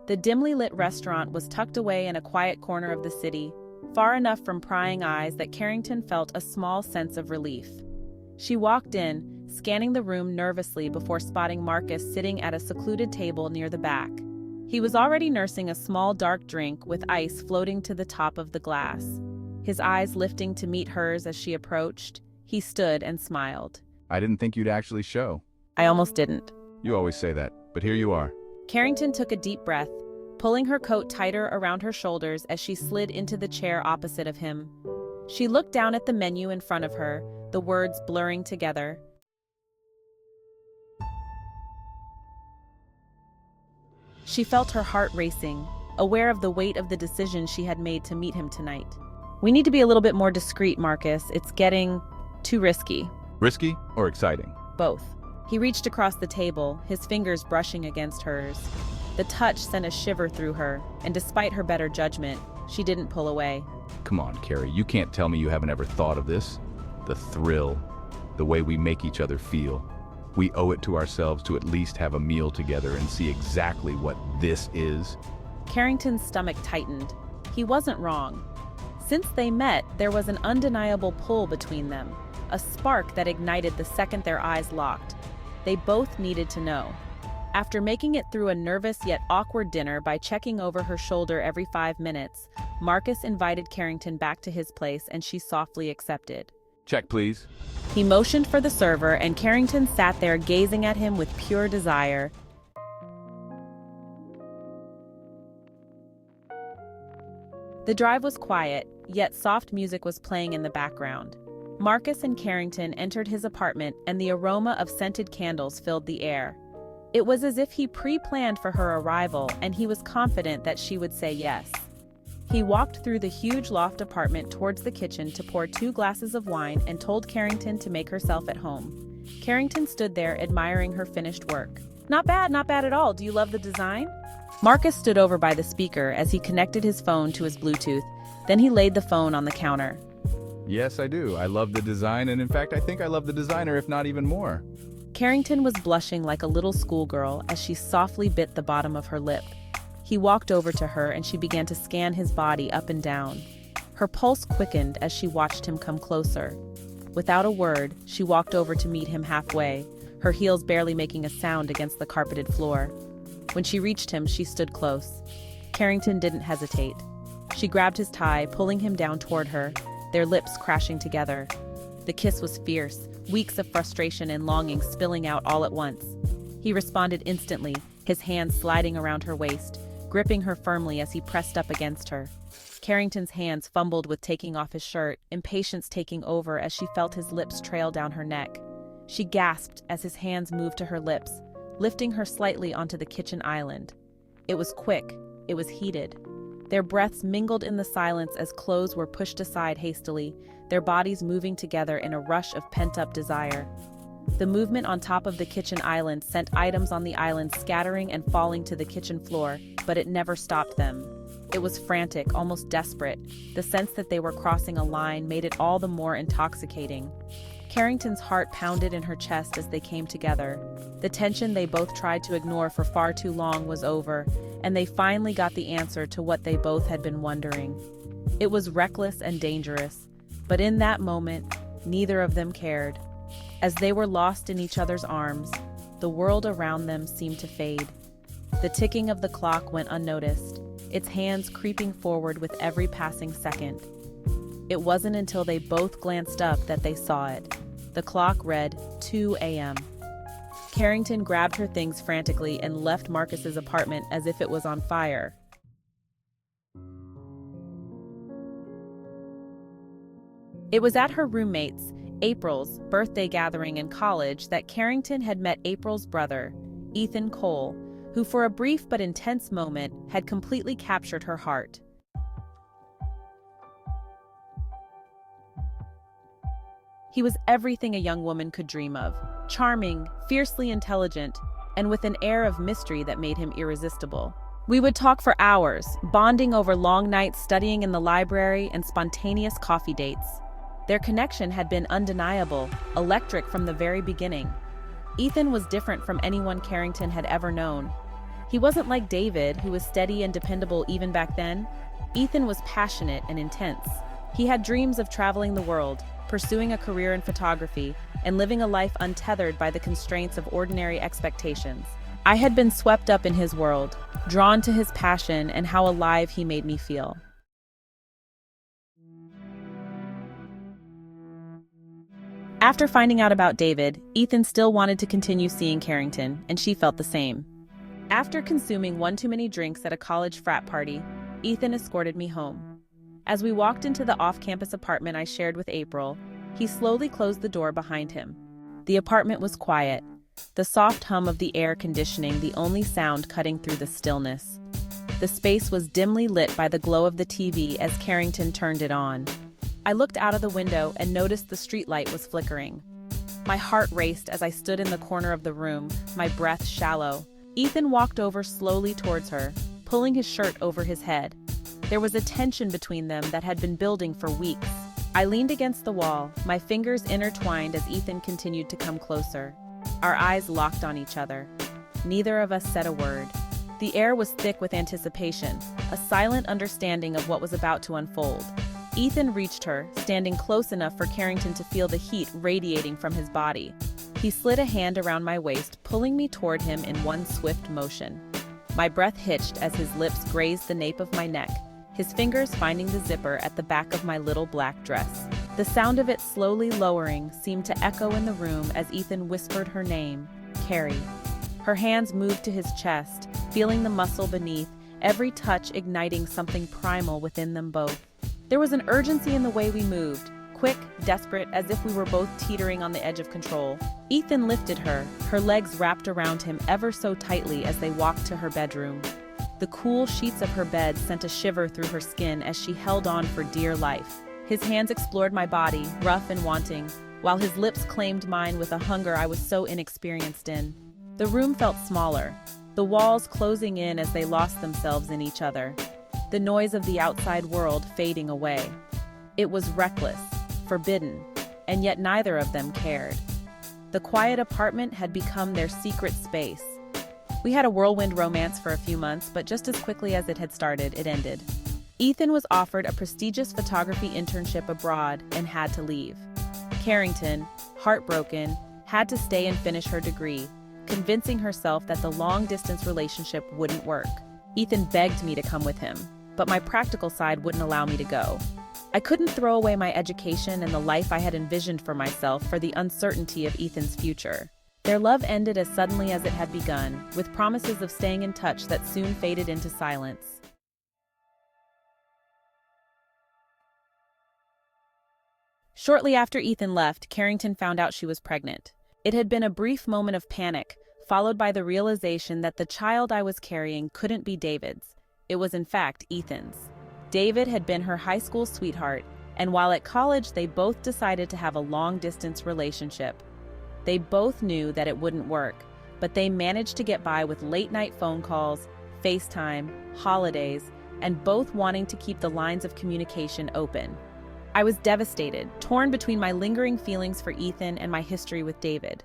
The dimly lit restaurant was tucked away in a quiet corner of the city, far enough from prying eyes that Kerrington felt a small sense of relief. She walked in, scanning the room nervously before spotting Marcus sitting at a secluded table near the back. He was already nursing a small dark drink with ice floating to the top of the glass. His eyes lifting to meet hers as she approached, he stood and smiled. I didn't think you'd actually show. I almost didn't. You always say that, but here you are. Kerrington took a deep breath, pulling her coat tighter around her shoulders as she slid into the chair opposite of him. She looked down at the menu in front of her, the words blurring together. She felt her heart racing, aware of the weight of the decision she had made to meet him tonight. We need to be a little bit more discreet, Marcus. It's getting too risky. Risky or exciting? Both. He reached across the table, his fingers brushing against hers. The touch sent a shiver through her, and despite her better judgment, she didn't pull away. Come on, Carrie, you can't tell me you haven't ever thought of this. The thrill, the way we make each other feel. We owe it to ourselves to at least have a meal together and see exactly what this is. Kerrington's stomach tightened. He wasn't wrong. Since they met, there was an undeniable pull between them, a spark that ignited the second their eyes locked. They both needed to know. After making it through a nervous yet awkward dinner by checking over her shoulder every 5 minutes, Marcus invited Kerrington back to his place and she softly accepted. Check, please. He motioned for the server and Kerrington sat there gazing at him with pure desire. The drive was quiet, yet soft music was playing in the background. Marcus and Kerrington entered his apartment and the aroma of scented candles filled the air. It was as if he pre-planned for her arrival and he was confident that she would say yes. He walked through the huge loft apartment towards the kitchen to pour 2 glasses of wine and told Kerrington to make herself at home. Kerrington stood there admiring her finished work. Not bad at all. Do you love the design? Marcus stood over by the speaker as he connected his phone to his Bluetooth. Then he laid the phone on the counter. Yes, I do. I love the design, and in fact, I think I love the designer, if not even more. Kerrington was blushing like a little schoolgirl as she softly bit the bottom of her lip. He walked over to her and she began to scan his body up and down. Her pulse quickened as she watched him come closer. Without a word, she walked over to meet him halfway, her heels barely making a sound against the carpeted floor. When she reached him, she stood close. Kerrington didn't hesitate. She grabbed his tie, pulling him down toward her, their lips crashing together. The kiss was fierce, weeks of frustration and longing spilling out all at once. He responded instantly, his hands sliding around her waist, gripping her firmly as he pressed up against her. Kerrington's hands fumbled with taking off his shirt, impatience taking over as she felt his lips trail down her neck. She gasped as his hands moved to her lips, lifting her slightly onto the kitchen island. It was quick, it was heated. Their breaths mingled in the silence as clothes were pushed aside hastily, their bodies moving together in a rush of pent-up desire. The movement on top of the kitchen island sent items on the island scattering and falling to the kitchen floor, but it never stopped them. It was frantic, almost desperate. The sense that they were crossing a line made it all the more intoxicating. Kerrington's heart pounded in her chest as they came together. The tension they both tried to ignore for far too long was over, and they finally got the answer to what they both had been wondering. It was reckless and dangerous, but in that moment, neither of them cared. As they were lost in each other's arms, the world around them seemed to fade. The ticking of the clock went unnoticed, its hands creeping forward with every passing second. It wasn't until they both glanced up that they saw it. The clock read 2 a.m. Kerrington grabbed her things frantically and left Marcus's apartment as if it was on fire. It was at her roommate's, April's, birthday gathering in college that Kerrington had met April's brother, Ethan Cole, who for a brief but intense moment had completely captured her heart. He was everything a young woman could dream of, charming, fiercely intelligent, and with an air of mystery that made him irresistible. We would talk for hours, bonding over long nights studying in the library and spontaneous coffee dates. Their connection had been undeniable, electric from the very beginning. Ethan was different from anyone Kerrington had ever known. He wasn't like David, who was steady and dependable even back then. Ethan was passionate and intense. He had dreams of traveling the world, pursuing a career in photography, and living a life untethered by the constraints of ordinary expectations. I had been swept up in his world, drawn to his passion and how alive he made me feel. After finding out about David, Ethan still wanted to continue seeing Kerrington, and she felt the same. After consuming one too many drinks at a college frat party, Ethan escorted me home. As we walked into the off-campus apartment I shared with April, he slowly closed the door behind him. The apartment was quiet, the soft hum of the air conditioning the only sound cutting through the stillness. The space was dimly lit by the glow of the TV as Kerrington turned it on. I looked out of the window and noticed the streetlight was flickering. My heart raced as I stood in the corner of the room, my breath shallow. Ethan walked over slowly towards her, pulling his shirt over his head. There was a tension between them that had been building for weeks. I leaned against the wall, my fingers intertwined as Ethan continued to come closer. Our eyes locked on each other. Neither of us said a word. The air was thick with anticipation, a silent understanding of what was about to unfold. Ethan reached her, standing close enough for Kerrington to feel the heat radiating from his body. He slid a hand around my waist, pulling me toward him in one swift motion. My breath hitched as his lips grazed the nape of my neck, his fingers finding the zipper at the back of my little black dress. The sound of it slowly lowering seemed to echo in the room as Ethan whispered her name, Carrie. Her hands moved to his chest, feeling the muscle beneath, every touch igniting something primal within them both. There was an urgency in the way we moved, quick, desperate, as if we were both teetering on the edge of control. Ethan lifted her, her legs wrapped around him ever so tightly as they walked to her bedroom. The cool sheets of her bed sent a shiver through her skin as she held on for dear life. His hands explored my body, rough and wanting, while his lips claimed mine with a hunger I was so inexperienced in. The room felt smaller, the walls closing in as they lost themselves in each other. The noise of the outside world fading away. It was reckless, forbidden, and yet neither of them cared. The quiet apartment had become their secret space. We had a whirlwind romance for a few months, but just as quickly as it had started, it ended. Ethan was offered a prestigious photography internship abroad and had to leave. Kerrington, heartbroken, had to stay and finish her degree, convincing herself that the long-distance relationship wouldn't work. Ethan begged me to come with him, but my practical side wouldn't allow me to go. I couldn't throw away my education and the life I had envisioned for myself for the uncertainty of Ethan's future. Their love ended as suddenly as it had begun, with promises of staying in touch that soon faded into silence. Shortly after Ethan left, Kerrington found out she was pregnant. It had been a brief moment of panic, followed by the realization that the child I was carrying couldn't be David's. It was in fact Ethan's. David had been her high school sweetheart, and while at college they both decided to have a long-distance relationship. They both knew that it wouldn't work, but they managed to get by with late-night phone calls, FaceTime, holidays, and both wanting to keep the lines of communication open. I was devastated, torn between my lingering feelings for Ethan and my history with David.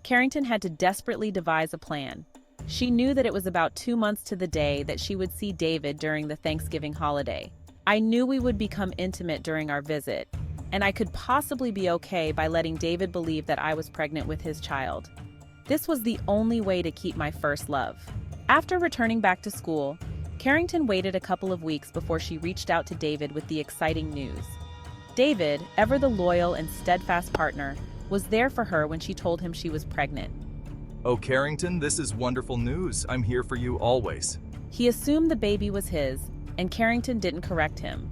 Kerrington had to desperately devise a plan. She knew that it was about 2 months to the day that she would see David during the Thanksgiving holiday. I knew we would become intimate during our visit, and I could possibly be okay by letting David believe that I was pregnant with his child. This was the only way to keep my first love. After returning back to school, Kerrington waited a couple of weeks before she reached out to David with the exciting news. David, ever the loyal and steadfast partner, was there for her when she told him she was pregnant. "Oh, Kerrington, this is wonderful news. I'm here for you always." He assumed the baby was his, and Kerrington didn't correct him.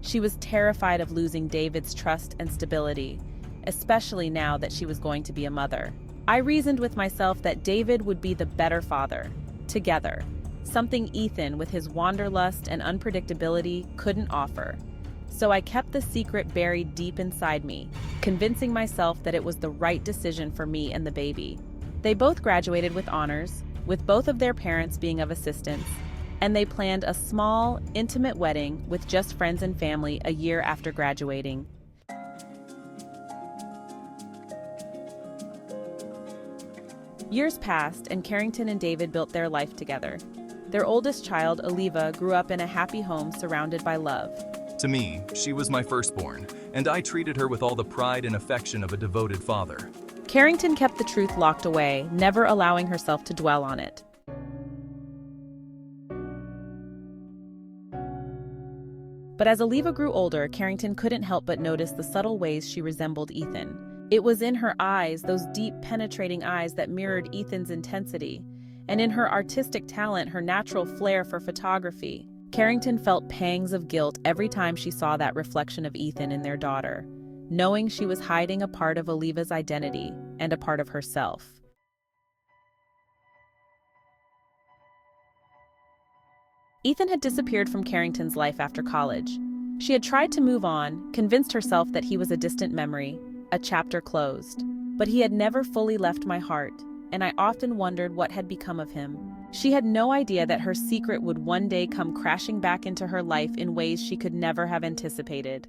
She was terrified of losing David's trust and stability, especially now that she was going to be a mother. I reasoned with myself that David would be the better father, together, something Ethan, with his wanderlust and unpredictability, couldn't offer. So I kept the secret buried deep inside me, convincing myself that it was the right decision for me and the baby. They both graduated with honors, with both of their parents being of assistance, and they planned a small, intimate wedding with just friends and family a year after graduating. Years passed, and Kerrington and David built their life together. Their oldest child, Oliva, grew up in a happy home surrounded by love. To me, she was my firstborn, and I treated her with all the pride and affection of a devoted father. Kerrington kept the truth locked away, never allowing herself to dwell on it. But as Oliva grew older, Kerrington couldn't help but notice the subtle ways she resembled Ethan. It was in her eyes, those deep, penetrating eyes that mirrored Ethan's intensity, and in her artistic talent, her natural flair for photography. Kerrington felt pangs of guilt every time she saw that reflection of Ethan in their daughter, knowing she was hiding a part of Oliva's identity and a part of herself. Ethan had disappeared from Kerrington's life after college. She had tried to move on, convinced herself that he was a distant memory, a chapter closed. But he had never fully left my heart, and I often wondered what had become of him. She had no idea that her secret would one day come crashing back into her life in ways she could never have anticipated.